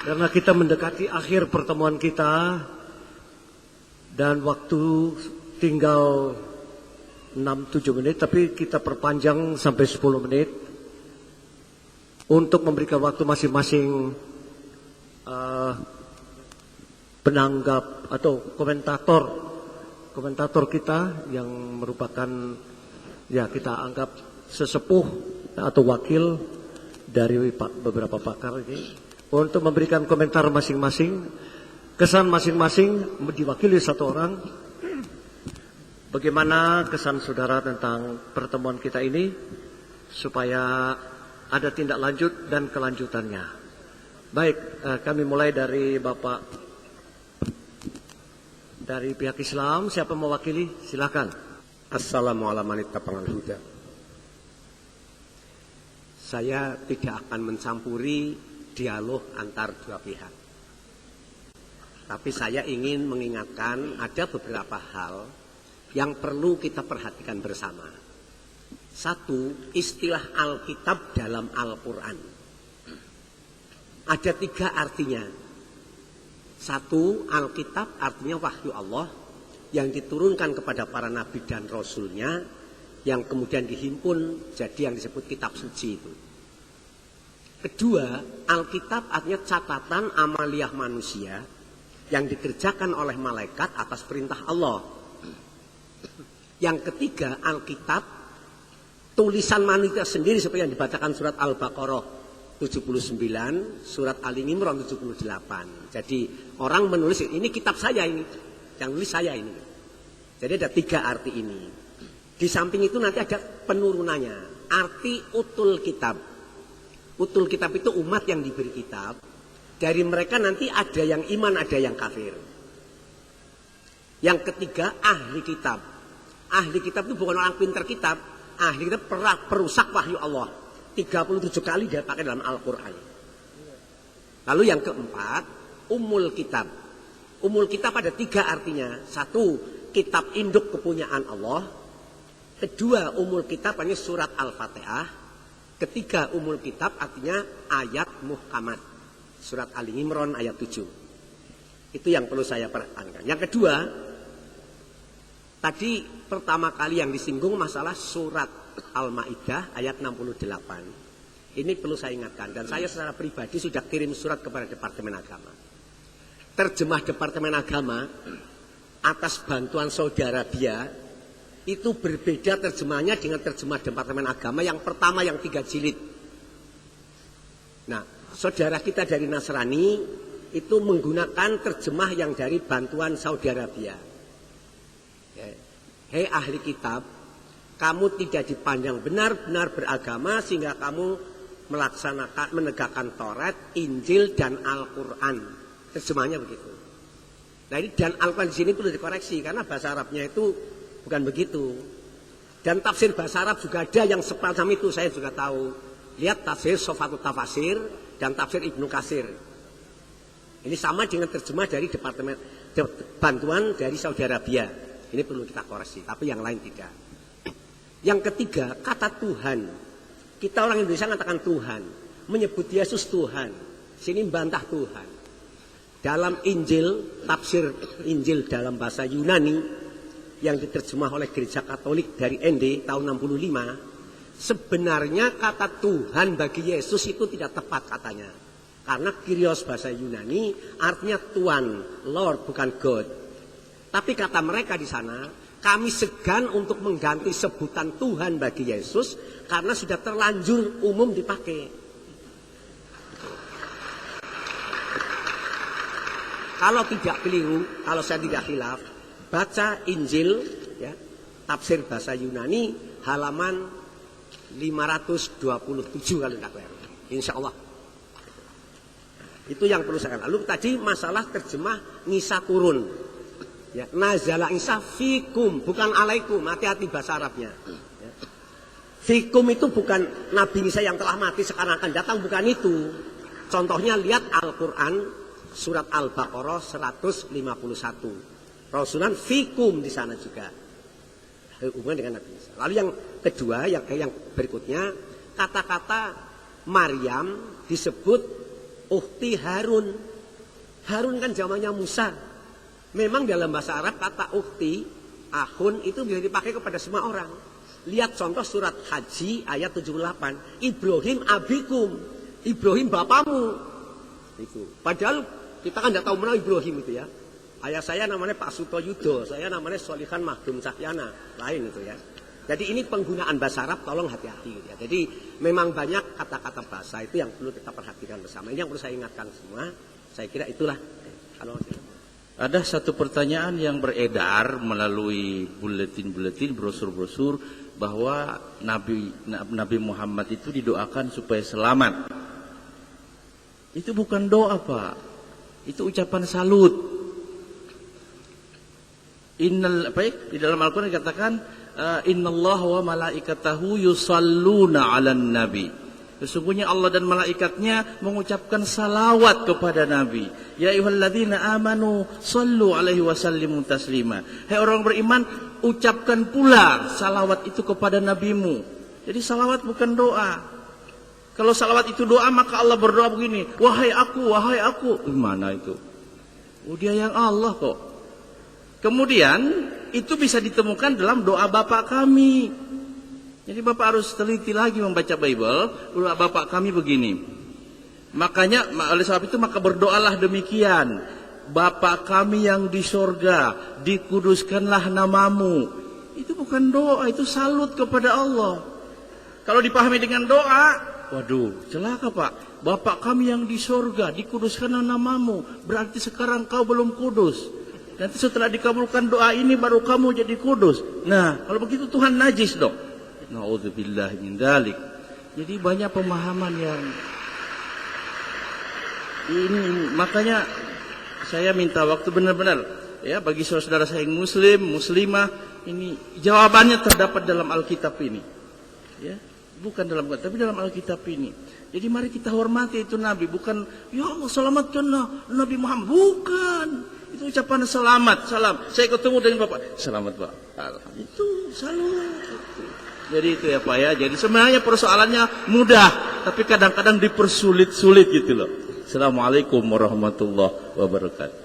Karena kita mendekati akhir pertemuan kita dan waktu tinggal 6-7 menit, tapi kita perpanjang sampai 10 menit untuk memberikan waktu masing-masing penanggap atau komentator kita yang merupakan ya kita anggap sesepuh atau wakil dari beberapa pakar ini, untuk memberikan komentar masing-masing, kesan masing-masing diwakili satu orang. Bagaimana kesan saudara tentang pertemuan kita ini, supaya ada tindak lanjut dan kelanjutannya. Baik, kami mulai dari Bapak dari pihak Islam. Siapa mewakili? Silakan. Assalamualaikum. Saya tidak akan mencampuri dialog antar dua pihak. Tapi saya ingin mengingatkan ada beberapa hal yang perlu kita perhatikan bersama. Satu, istilah Alkitab dalam Al-Quran. Ada 3 artinya. Satu, Alkitab artinya wahyu Allah yang diturunkan kepada para nabi dan rasulnya, yang kemudian dihimpun jadi yang disebut kitab suci itu. Kedua, Alkitab artinya catatan amaliyah manusia yang dikerjakan oleh malaikat atas perintah Allah. Yang ketiga, Alkitab tulisan manusia sendiri seperti yang dibacakan surat Al-Baqarah 79, surat Al-Imran 78. Jadi orang menulis ini kitab saya ini, yang nulis saya ini. Jadi ada 3 arti ini. Di samping itu nanti ada penurunannya, arti utul kitab. Utul kitab itu umat yang diberi kitab. Dari mereka nanti ada yang iman, ada yang kafir. Yang ketiga, ahli kitab. Ahli kitab itu bukan orang pintar kitab. Ahli kitab perusak wahyu Allah. 37 kali dia pakai dalam Al-Quran. Lalu yang keempat, umul kitab. Umul kitab ada 3 artinya. Satu, kitab induk kepunyaan Allah. Kedua, umul kitab artinya surat Al-Fatihah. Ketiga, umul kitab artinya ayat muhkamat. Surat Al-Imran ayat 7. Itu yang perlu saya perhatikan. Yang kedua, tadi pertama kali yang disinggung masalah surat Al-Maidah ayat 68. Ini perlu saya ingatkan. Dan saya secara pribadi sudah kirim surat kepada Departemen Agama. Terjemah Departemen Agama atas bantuan Saudi Arabia itu berbeda terjemahnya dengan terjemah Departemen Agama yang pertama yang 3 jilid. Nah, saudara kita dari Nasrani itu menggunakan terjemah yang dari bantuan Saudi Arabia. Hei ahli kitab, kamu tidak dipandang benar-benar beragama sehingga kamu melaksanakan, menegakkan Taurat, Injil dan Al-Quran. Terjemahnya begitu. Nah ini dan Al-Quran di sini perlu dikoreksi karena bahasa Arabnya itu bukan begitu. Dan tafsir bahasa Arab juga ada yang semacam itu, saya juga tahu. Lihat tafsir Sofatut Tafasir dan tafsir Ibnu Katsir. Ini sama dengan terjemah dari Departemen bantuan dari Saudi Arabia. Ini perlu kita koreksi, tapi yang lain tidak. Yang ketiga, kata Tuhan. Kita orang Indonesia mengatakan Tuhan, menyebut Yesus Tuhan. Sini bantah Tuhan. Dalam Injil, tafsir Injil dalam bahasa Yunani yang diterjemah oleh Gereja Katolik dari ND tahun 65, sebenarnya kata Tuhan bagi Yesus itu tidak tepat katanya. Karena Kyrios bahasa Yunani artinya Tuhan, Lord bukan God. Tapi kata mereka di sana, kami segan untuk mengganti sebutan Tuhan bagi Yesus karena sudah terlanjur umum dipakai. Kalau tidak keliru, kalau saya tidak khilaf, baca Injil, ya, tafsir bahasa Yunani, halaman 527 kalau tidak keliru. Insya Allah. Itu yang perlu saya katakan. Lalu tadi masalah terjemah Nisa turun. Ya, nazala Isa fikum, bukan alaikum. Hati-hati bahasa Arabnya. Ya. Fikum itu bukan Nabi Isa yang telah mati sekarang akan datang, bukan itu. Contohnya lihat Al-Quran surat Al-Baqarah 151. Rasulan fikum di sana juga. Hubungan dengan Nabi Isa. Lalu yang kedua, yang berikutnya, kata-kata Maryam disebut ukhti Harun. Harun kan zamannya Musa. Memang dalam bahasa Arab kata ukhti, akhun itu bisa dipakai kepada semua orang. Lihat contoh surat Haji ayat 78. Ibrahim abikum. Ibrahim bapamu. Itu. Padahal kita kan tidak tahu mana Ibrahim itu ya. Ayah saya namanya Pak Sutoyudo, saya namanya Solihan Mahdum Cahyana, lain itu ya. Jadi ini penggunaan bahasa Arab tolong hati-hati gitu ya. Jadi memang banyak kata-kata bahasa itu yang perlu kita perhatikan bersama. Ini yang perlu saya ingatkan semua. Saya kira itulah. Kalau ada satu pertanyaan yang beredar melalui buletin-buletin, brosur-brosur bahwa Nabi Muhammad itu didoakan supaya selamat. Itu bukan doa, Pak. Itu ucapan salut. Di dalam Al-Quran dikatakan innallaha wa malaikatahu yusalluna 'alan nabi. Sesungguhnya Allah dan malaikatnya mengucapkan salawat kepada Nabi. Ya ayyuhalladzina amanu sallu alaihi wa sallimu taslima. Hai orang beriman, ucapkan pula salawat itu kepada nabimu. Jadi salawat bukan doa. Kalau salawat itu doa, maka Allah berdoa begini, wahai aku, wahai aku. Mana itu? Oh, dia yang Allah kok. Kemudian itu bisa ditemukan dalam doa Bapak kami. Jadi Bapak harus teliti lagi membaca Bible. Doa Bapak kami begini. Makanya oleh sebab itu maka berdoalah demikian. Bapa kami yang di sorga, dikuduskanlah namamu. Itu bukan doa, itu salut kepada Allah. Kalau dipahami dengan doa, waduh, celaka Pak. Bapa kami yang di sorga, dikuduskanlah namamu. Berarti sekarang kau belum kudus. Nanti setelah dikabulkan doa ini baru kamu jadi kudus. Nah, kalau begitu Tuhan najis dong. Na'udzubillah min dzalik. Jadi banyak pemahaman yang ini, makanya saya minta waktu benar-benar ya bagi saudara-saudara saya yang muslim, muslimah, ini jawabannya terdapat dalam Alkitab ini. Ya, bukan dalam Quran, tapi dalam Alkitab ini. Jadi mari kita hormati itu Nabi, bukan ya Allah selamatkanlah Nabi Muhammad, bukan. Itu ucapan selamat, salam. Saya ketemu dengan Bapak, selamat Pak. Itu salam. Jadi itu ya Pak ya. Jadi sebenarnya persoalannya mudah, tapi kadang-kadang dipersulit-sulit gitu loh. Assalamualaikum warahmatullahi wabarakatuh.